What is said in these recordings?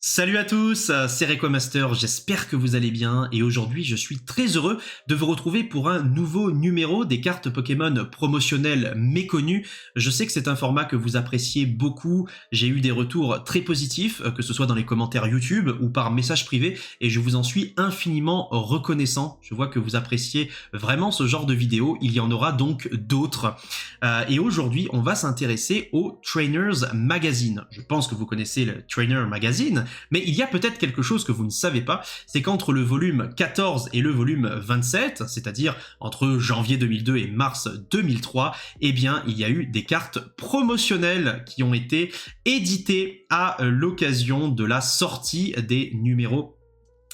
Salut à tous, c'est Requamaster, j'espère que vous allez bien et aujourd'hui je suis très heureux de vous retrouver pour un nouveau numéro des cartes Pokémon promotionnelles méconnues. Je sais que c'est un format que vous appréciez beaucoup, j'ai eu des retours très positifs, que ce soit dans les commentaires YouTube ou par message privé et je vous en suis infiniment reconnaissant. Je vois que vous appréciez vraiment ce genre de vidéos, il y en aura donc d'autres. Et aujourd'hui on va s'intéresser au Trainers Magazine. Je pense que vous connaissez le Trainer Magazine. Mais il y a peut-être quelque chose que vous ne savez pas, c'est qu'entre le volume 14 et le volume 27, c'est-à-dire entre janvier 2002 et mars 2003, eh bien, il y a eu des cartes promotionnelles qui ont été éditées à l'occasion de la sortie des numéros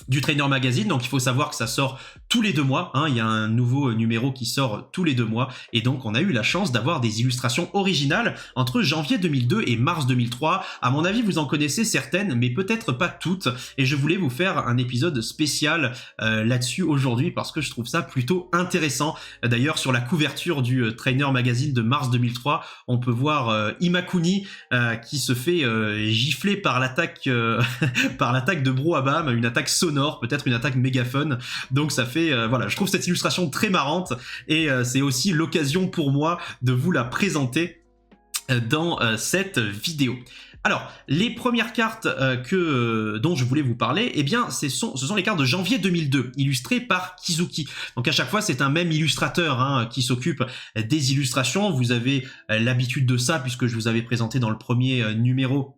du Trainer Magazine. Donc il faut savoir que ça sort tous les 2 mois, il y a un nouveau numéro qui sort tous les 2 mois, et donc on a eu la chance d'avoir des illustrations originales entre janvier 2002 et mars 2003. À mon avis, vous en connaissez certaines, mais peut-être pas toutes, et je voulais vous faire un épisode spécial là-dessus aujourd'hui, parce que je trouve ça plutôt intéressant. D'ailleurs, sur la couverture du Trainer Magazine de mars 2003, on peut voir Imakuni qui se fait gifler par l'attaque par l'attaque de Broabam, une attaque sonore, peut-être une attaque mégaphone. Donc ça fait voilà, je trouve cette illustration très marrante et c'est aussi l'occasion pour moi de vous la présenter dans cette vidéo. Alors, les premières cartes dont je voulais vous parler, eh bien, ce sont les cartes de janvier 2002, illustrées par Kizuki. Donc à chaque fois, c'est un même illustrateur qui s'occupe des illustrations. Vous avez l'habitude de ça, puisque je vous avais présenté dans le premier numéro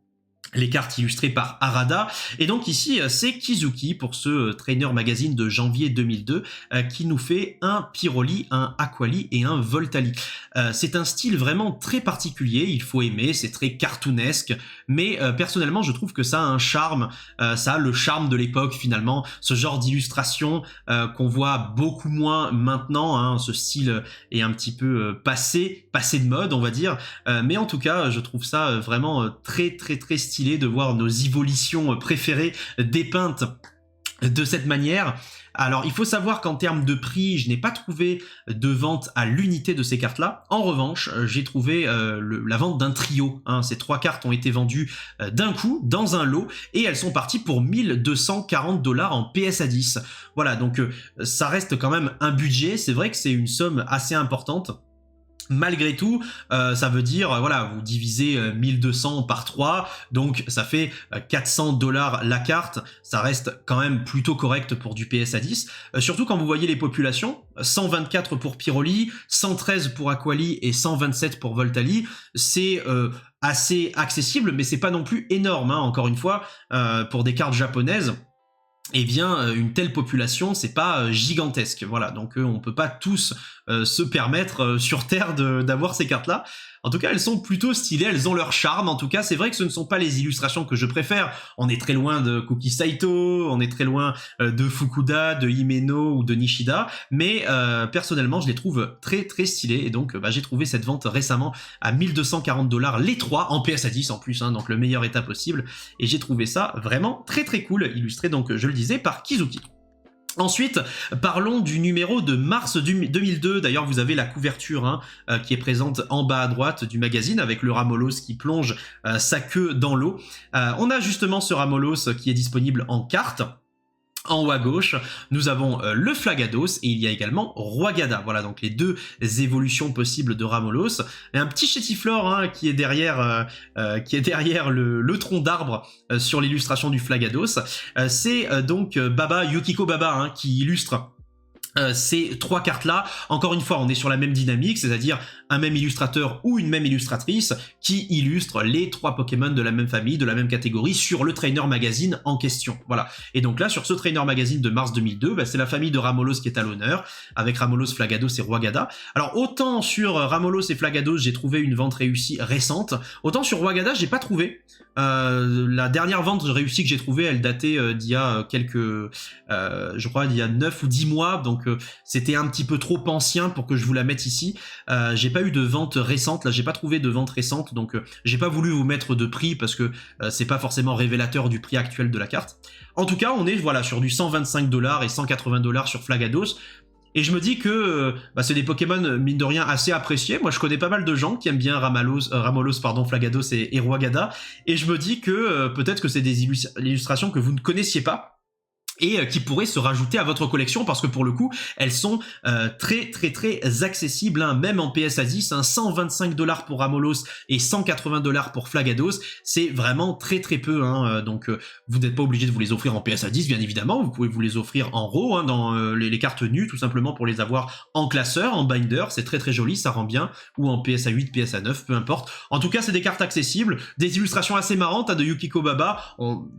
les cartes illustrées par Harada, et donc ici c'est Kizuki pour ce Trainer Magazine de janvier 2002 qui nous fait un Pyroli, un Aquali et un Voltali. C'est un style vraiment très particulier, il faut aimer, c'est très cartoonesque, mais personnellement je trouve que ça a un charme, ça a le charme de l'époque finalement, ce genre d'illustration qu'on voit beaucoup moins maintenant, ce style est un petit peu passé de mode on va dire, mais en tout cas je trouve ça vraiment très stylé de voir nos évolutions préférées dépeintes de cette manière. Alors, il faut savoir qu'en termes de prix, je n'ai pas trouvé de vente à l'unité de ces cartes-là. En revanche, j'ai trouvé la vente d'un trio. Ces 3 cartes ont été vendues d'un coup, dans un lot, et elles sont parties pour 1240 $ en PSA 10. Voilà, donc ça reste quand même un budget. C'est vrai que c'est une somme assez importante. Malgré tout, ça veut dire, voilà, vous divisez 1200 par 3, donc ça fait 400 $ la carte, ça reste quand même plutôt correct pour du PSA 10, surtout quand vous voyez les populations, 124 pour Pyroli, 113 pour Aquali et 127 pour Voltali, c'est assez accessible, mais c'est pas non plus énorme, encore une fois, pour des cartes japonaises. Eh bien, une telle population, c'est pas gigantesque, voilà, donc on peut pas tous se permettre sur Terre d'avoir ces cartes-là. En tout cas, elles sont plutôt stylées, elles ont leur charme. En tout cas, c'est vrai que ce ne sont pas les illustrations que je préfère. On est très loin de Kuki Saito, on est très loin de Fukuda, de Himeno ou de Nishida, mais personnellement, je les trouve très stylées. Et donc, j'ai trouvé cette vente récemment à 1240 $ les 3, en PSA 10 en plus, donc le meilleur état possible. Et j'ai trouvé ça vraiment très cool, illustré, donc je le disais, par Kizuki. Ensuite, parlons du numéro de mars 2002. D'ailleurs, vous avez la couverture qui est présente en bas à droite du magazine avec le Ramolos qui plonge sa queue dans l'eau. On a justement ce Ramolos qui est disponible en carte. En haut à gauche, nous avons le Flagados et il y a également Roigada. Voilà donc les 2 évolutions possibles de Ramolos. Et un petit Chétiflore qui est derrière, le tronc d'arbre sur l'illustration du Flagados. C'est donc Baba, Yukiko Baba qui illustre ces 3 cartes-là. Encore une fois, on est sur la même dynamique, c'est-à-dire un même illustrateur ou une même illustratrice qui illustre les 3 Pokémon de la même famille, de la même catégorie sur le Trainer Magazine en question. Voilà. Et donc là, sur ce Trainer Magazine de mars 2002, c'est la famille de Ramolos qui est à l'honneur, avec Ramolos, Flagados et Roigada. Alors autant sur Ramolos et Flagados, j'ai trouvé une vente réussie récente, autant sur Roigada, j'ai pas trouvé. La dernière vente réussie que j'ai trouvée, elle datait d'il y a je crois d'il y a 9 ou 10 mois, donc c'était un petit peu trop ancien pour que je vous la mette ici. J'ai pas eu de vente récente, là j'ai pas trouvé de vente récente, donc j'ai pas voulu vous mettre de prix parce que c'est pas forcément révélateur du prix actuel de la carte. En tout cas, on est voilà sur du 125 $ et 180 $ sur Flagados. Et je me dis que c'est des Pokémon, mine de rien, assez appréciés. Moi, je connais pas mal de gens qui aiment bien Ramolos, pardon, Flagados et Roagada. Et je me dis que peut-être que c'est des illustrations que vous ne connaissiez pas et qui pourraient se rajouter à votre collection parce que pour le coup elles sont très très très accessibles, hein, même en PSA 10, hein, 125$ pour Ramolos et 180$ pour Flagados, c'est vraiment très très peu, hein, donc vous n'êtes pas obligé de vous les offrir en PSA 10 bien évidemment, vous pouvez vous les offrir en RAW, hein, dans les cartes nues tout simplement pour les avoir en classeur, en binder, c'est très très joli, ça rend bien, ou en PSA 8, PSA 9, peu importe. En tout cas c'est des cartes accessibles, des illustrations assez marrantes, hein, de Yukiko Baba,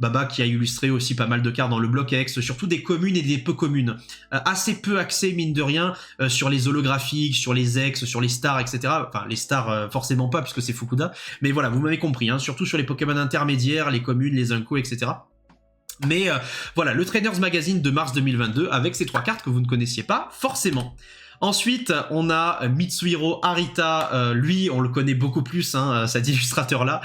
Baba qui a illustré aussi pas mal de cartes dans le bloc X, surtout des communes et des peu communes. Assez peu axé, mine de rien, sur les holographiques, sur les ex, sur les stars, etc. Enfin, les stars, forcément pas, puisque c'est Fukuda. Mais voilà, vous m'avez compris, hein, surtout sur les Pokémon intermédiaires, les communes, les Unco, etc. Mais voilà, le Trainers Magazine de mars 2022, avec ces 3 cartes que vous ne connaissiez pas, forcément. Ensuite, on a Mitsuhiro Arita, lui, on le connaît beaucoup plus, hein, cet illustrateur-là,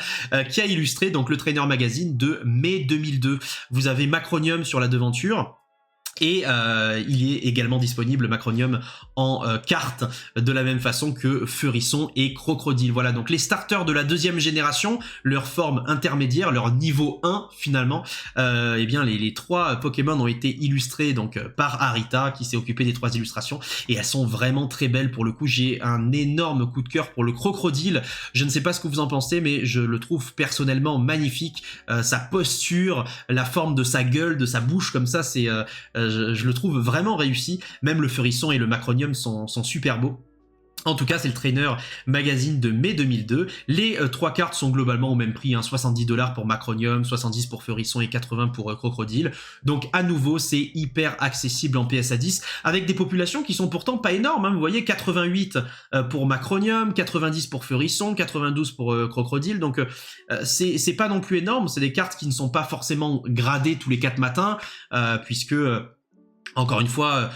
qui a illustré donc le Trainer Magazine de mai 2002. Vous avez Macronium sur la devanture. Et il est également disponible Macronium en carte de la même façon que Furisson et Crocodile. Voilà, donc les starters de la 2e génération, leur forme intermédiaire, leur niveau 1 finalement, eh bien les 3 Pokémon ont été illustrés donc par Arita qui s'est occupé des 3 illustrations et elles sont vraiment très belles pour le coup. J'ai un énorme coup de cœur pour le Crocodile. Je ne sais pas ce que vous en pensez, mais je le trouve personnellement magnifique. Sa posture, la forme de sa gueule, de sa bouche comme ça, c'est je le trouve vraiment réussi. Même le Furisson et le Macronium sont super beaux. En tout cas, c'est le Trainer Magazine de mai 2002. Les 3 cartes sont globalement au même prix, hein, 70$ pour Macronium, 70 pour Furisson et 80 pour Crocodile. Donc à nouveau, c'est hyper accessible en PSA 10, avec des populations qui sont pourtant pas énormes, hein. Vous voyez, 88 pour Macronium, 90 pour Furisson, 92 pour Crocodile. Donc c'est pas non plus énorme, c'est des cartes qui ne sont pas forcément gradées tous les 4 matins, puisque... encore une fois,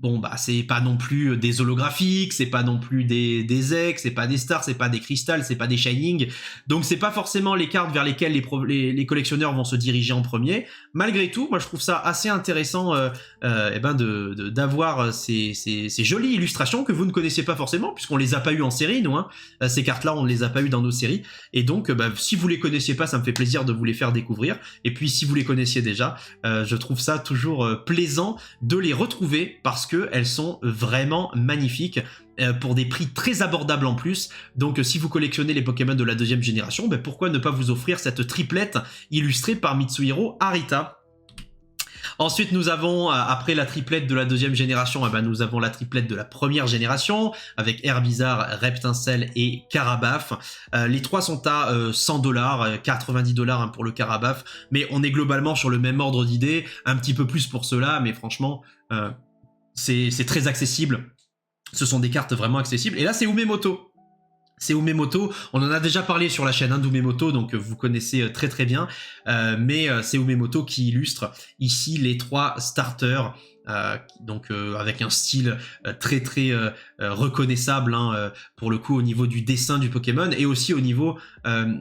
bon bah c'est pas non plus des holographiques, c'est pas non plus des ex, c'est pas des stars, c'est pas des cristals, c'est pas des shining, donc c'est pas forcément les cartes vers lesquelles les collectionneurs vont se diriger en premier. Malgré tout, moi je trouve ça assez intéressant d'avoir ces jolies illustrations que vous ne connaissiez pas forcément, puisqu'on les a pas eu en série, nous, hein. Ces cartes-là, on ne les a pas eu dans nos séries, et donc si vous les connaissiez pas, ça me fait plaisir de vous les faire découvrir, et puis si vous les connaissiez déjà, je trouve ça toujours plaisant de les retrouver, parce que elles sont vraiment magnifiques pour des prix très abordables en plus. Donc si vous collectionnez les Pokémon de la 2e génération, pourquoi ne pas vous offrir cette triplette illustrée par Mitsuhiro Arita. Ensuite, nous avons, après la triplette de la 2e génération, nous avons la triplette de la 1re génération, avec Herbizarre, Reptincelle et Carabaf. Les 3 sont à 100$, 90$ hein, pour le Carabaf, mais on est globalement sur le même ordre d'idées, un petit peu plus pour cela, mais franchement... c'est très accessible, ce sont des cartes vraiment accessibles. Et là c'est Umemoto, on en a déjà parlé sur la chaîne, hein, d'Umemoto, donc vous connaissez très très bien, mais c'est Umemoto qui illustre ici les 3 starters, avec un style très très reconnaissable, hein, pour le coup au niveau du dessin du Pokémon, et aussi au niveau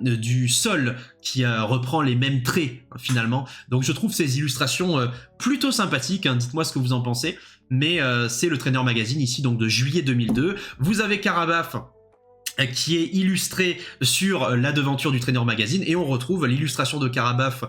du sol qui reprend les mêmes traits finalement. Donc je trouve ces illustrations plutôt sympathiques, hein, dites-moi ce que vous en pensez, mais c'est le Trainer Magazine ici donc de juillet 2002. Vous avez Carabaf qui est illustré sur la devanture du Trainer Magazine, et on retrouve l'illustration de Carabaf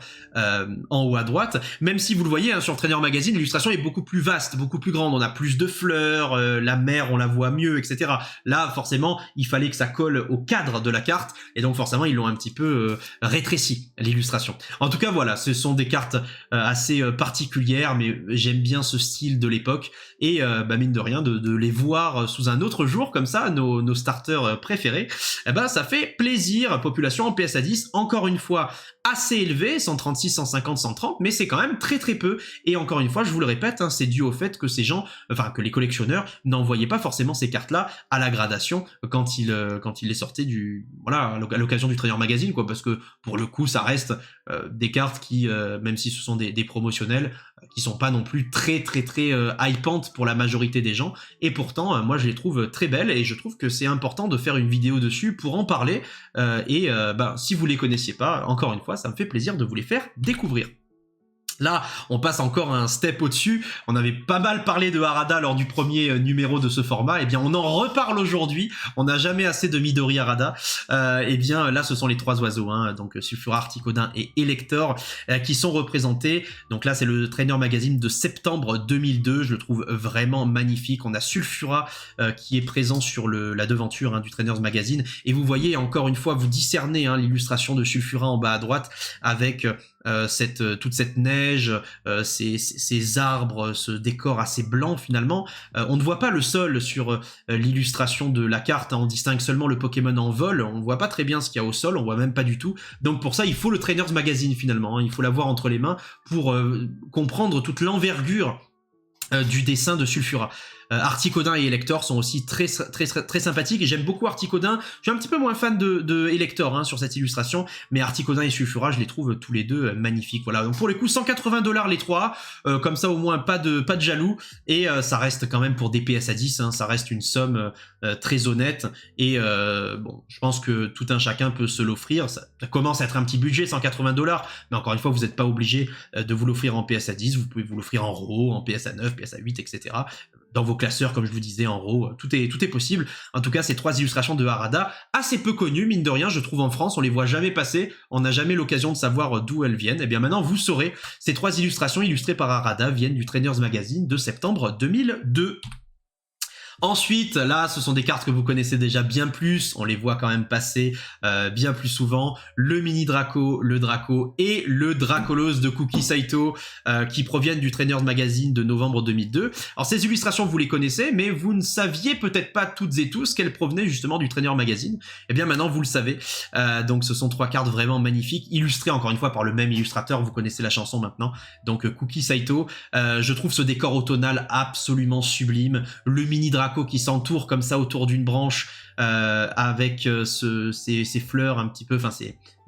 en haut à droite, même si vous le voyez, hein, sur le Trainer Magazine, l'illustration est beaucoup plus vaste, beaucoup plus grande, on a plus de fleurs, la mer on la voit mieux, etc. Là forcément il fallait que ça colle au cadre de la carte, et donc forcément ils l'ont un petit peu rétréci, l'illustration. En tout cas voilà, ce sont des cartes assez particulières, mais j'aime bien ce style de l'époque, et mine de rien de les voir sous un autre jour comme ça, nos starters préférés, ça fait plaisir. Population en PSA 10, encore une fois assez élevée, 136, 150, 130, mais c'est quand même très très peu, et encore une fois je vous le répète, hein, c'est dû au fait que que les collectionneurs n'envoyaient pas forcément ces cartes là à la gradation quand ils les sortaient à l'occasion du Trainer Magazine, quoi, parce que pour le coup ça reste des cartes qui, même si ce sont des promotionnels, qui sont pas non plus très très très hypantes pour la majorité des gens, et pourtant moi je les trouve très belles, et je trouve que c'est important de faire une vidéo dessus pour en parler, si vous les connaissiez pas, encore une fois ça me fait plaisir de vous les faire découvrir. Là, on passe encore un step au-dessus. On avait pas mal parlé de Harada lors du premier numéro de ce format. Eh bien, on en reparle aujourd'hui. On n'a jamais assez de Midori Harada. Eh bien, là, ce sont les trois oiseaux, hein, donc Sulfura, Articodin et Elector, qui sont représentés. Donc là, c'est le Trainer Magazine de septembre 2002. Je le trouve vraiment magnifique. On a Sulfura qui est présent sur la devanture du Trainers Magazine. Et vous voyez, encore une fois, vous discernez l'illustration de Sulfura en bas à droite avec toute cette neige, ces arbres, ce décor assez blanc finalement. On ne voit pas le sol sur l'illustration de la carte, on distingue seulement le Pokémon en vol, on ne voit pas très bien ce qu'il y a au sol, on voit même pas du tout. Donc pour ça, il faut le Trainers Magazine finalement, il faut l'avoir entre les mains pour comprendre toute l'envergure du dessin de Sulfura. Articodin et Elector sont aussi très sympathiques et j'aime beaucoup Articodin. Je suis un petit peu moins fan de Elector sur cette illustration, mais Articodin et Sulfura, je les trouve tous les deux magnifiques. Voilà, donc pour les coups, 180$ les trois, comme ça au moins pas de jaloux, et ça reste quand même pour des PS à 10, ça reste une somme très honnête, et bon, je pense que tout un chacun peut se l'offrir. Ça commence à être un petit budget, 180$, mais encore une fois, vous n'êtes pas obligé de vous l'offrir en PS à 10, vous pouvez vous l'offrir en RAW, en PS à 9, PS à 8, etc. Dans vos classeurs, comme je vous disais, en RAW, tout est possible. En tout cas, ces trois illustrations de Harada, assez peu connues, mine de rien, je trouve en France, on les voit jamais passer, on n'a jamais l'occasion de savoir d'où elles viennent. Et bien maintenant, vous saurez, ces trois illustrations illustrées par Harada viennent du Trainers Magazine de septembre 2002. Ensuite, là, ce sont des cartes que vous connaissez déjà bien plus, on les voit quand même passer bien plus souvent. Le Mini Draco, le Draco et le Dracolos de Kuki Saito qui proviennent du Trainers Magazine de novembre 2002. Alors ces illustrations, vous les connaissez, mais vous ne saviez peut-être pas toutes et tous qu'elles provenaient justement du Trainer Magazine. Et bien maintenant, vous le savez. Donc ce sont trois cartes vraiment magnifiques, illustrées encore une fois par le même illustrateur, vous connaissez la chanson maintenant. Donc Kuki Saito, je trouve ce décor automnal absolument sublime. Le Mini Draco qui s'entoure comme ça autour d'une branche avec ces fleurs un petit peu, enfin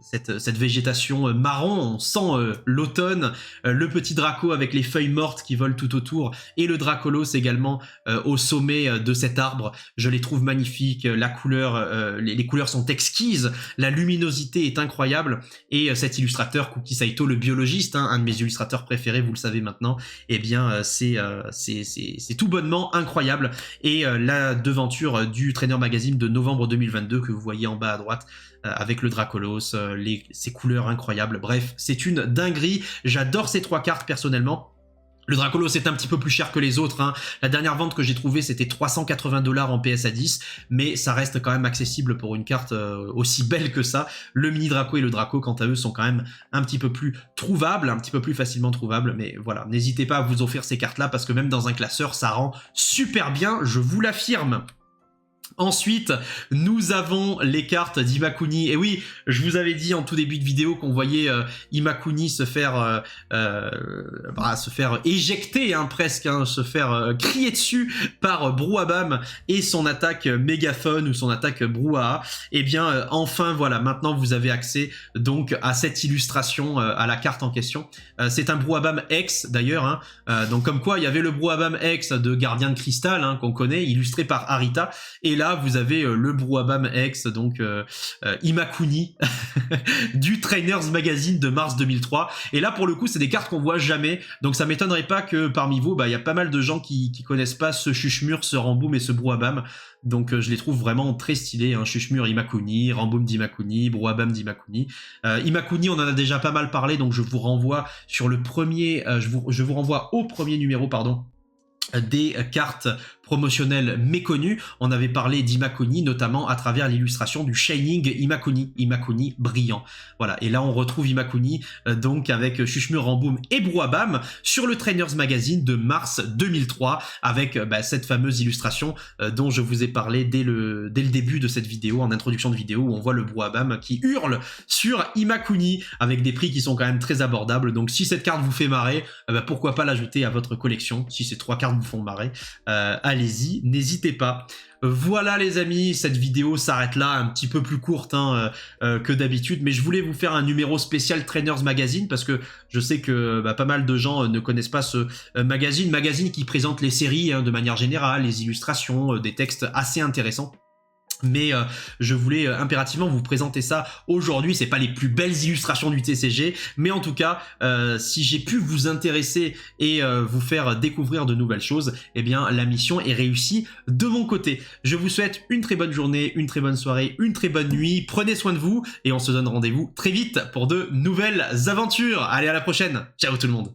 cette végétation marron, on sent l'automne, le petit Draco avec les feuilles mortes qui volent tout autour, et le Dracolos également au sommet de cet arbre. Je les trouve magnifiques, la couleur, les couleurs sont exquises, la luminosité est incroyable, et cet illustrateur Kuki Saito, le biologiste, un de mes illustrateurs préférés, vous le savez maintenant, eh bien c'est tout bonnement incroyable. Et la devanture du Trainer Magazine de novembre 2022 que vous voyez en bas à droite, avec le Dracolos, ces couleurs incroyables. Bref, c'est une dinguerie. J'adore ces trois cartes personnellement. Le Dracolos est un petit peu plus cher que les autres. La dernière vente que j'ai trouvée, c'était 380$ en PS à 10, mais ça reste quand même accessible pour une carte aussi belle que ça. Le Mini Draco et le Draco, quant à eux, sont quand même un petit peu plus trouvables, un petit peu plus facilement trouvables, mais voilà, n'hésitez pas à vous offrir ces cartes-là, parce que même dans un classeur, ça rend super bien, je vous l'affirme. Ensuite, nous avons les cartes d'Imakuni. Et oui, je vous avais dit en tout début de vidéo qu'on voyait Imakuni se faire éjecter presque, se faire crier dessus par Brouhabam et son attaque Mégaphone ou son attaque Brouhaha. Et bien, enfin, voilà, maintenant vous avez accès donc à cette illustration, à la carte en question. C'est un Brouhabam X d'ailleurs. Donc comme quoi, il y avait le Brouhabam X de Gardien de Cristal qu'on connaît, illustré par Arita. Et là, vous avez le Brouhabam X, donc Imakuni, du Trainers Magazine de mars 2003. Et là, pour le coup, c'est des cartes qu'on voit jamais. Donc ça m'étonnerait pas que parmi vous, y a pas mal de gens qui connaissent pas ce Chuchmur, ce Ramboum et ce Brouhabam. Donc je les trouve vraiment très stylés. Chuchmur Imakuni, Ramboum d'Imakuni, Brouhabam d'Imakuni. Imakuni, on en a déjà pas mal parlé, donc je vous renvoie sur le premier, je vous renvoie au premier numéro, pardon, des cartes promotionnelles méconnues. On avait parlé d'Imakuni notamment à travers l'illustration du Shining Imakuni brillant. Voilà, et là on retrouve Imakuni donc avec Chuchmur, Ramboum et Brouhabam sur le Trainers Magazine de mars 2003 avec cette fameuse illustration dont je vous ai parlé dès le début de cette vidéo, en introduction de vidéo, où on voit le Brouhabam qui hurle sur Imakuni avec des prix qui sont quand même très abordables. Donc si cette carte vous fait marrer, pourquoi pas l'ajouter à votre collection. Si ces trois cartes vous font marrer, allez-y, n'hésitez pas. Voilà les amis, cette vidéo s'arrête là, un petit peu plus courte que d'habitude, mais je voulais vous faire un numéro spécial Trainers Magazine parce que je sais que pas mal de gens ne connaissent pas ce magazine qui présente les séries de manière générale, les illustrations, des textes assez intéressants. Mais je voulais impérativement vous présenter ça aujourd'hui. C'est pas les plus belles illustrations du TCG, mais en tout cas, si j'ai pu vous intéresser et vous faire découvrir de nouvelles choses, eh bien la mission est réussie de mon côté. Je vous souhaite une très bonne journée, une très bonne soirée, une très bonne nuit. Prenez soin de vous et on se donne rendez-vous très vite pour de nouvelles aventures. Allez, à la prochaine. Ciao tout le monde.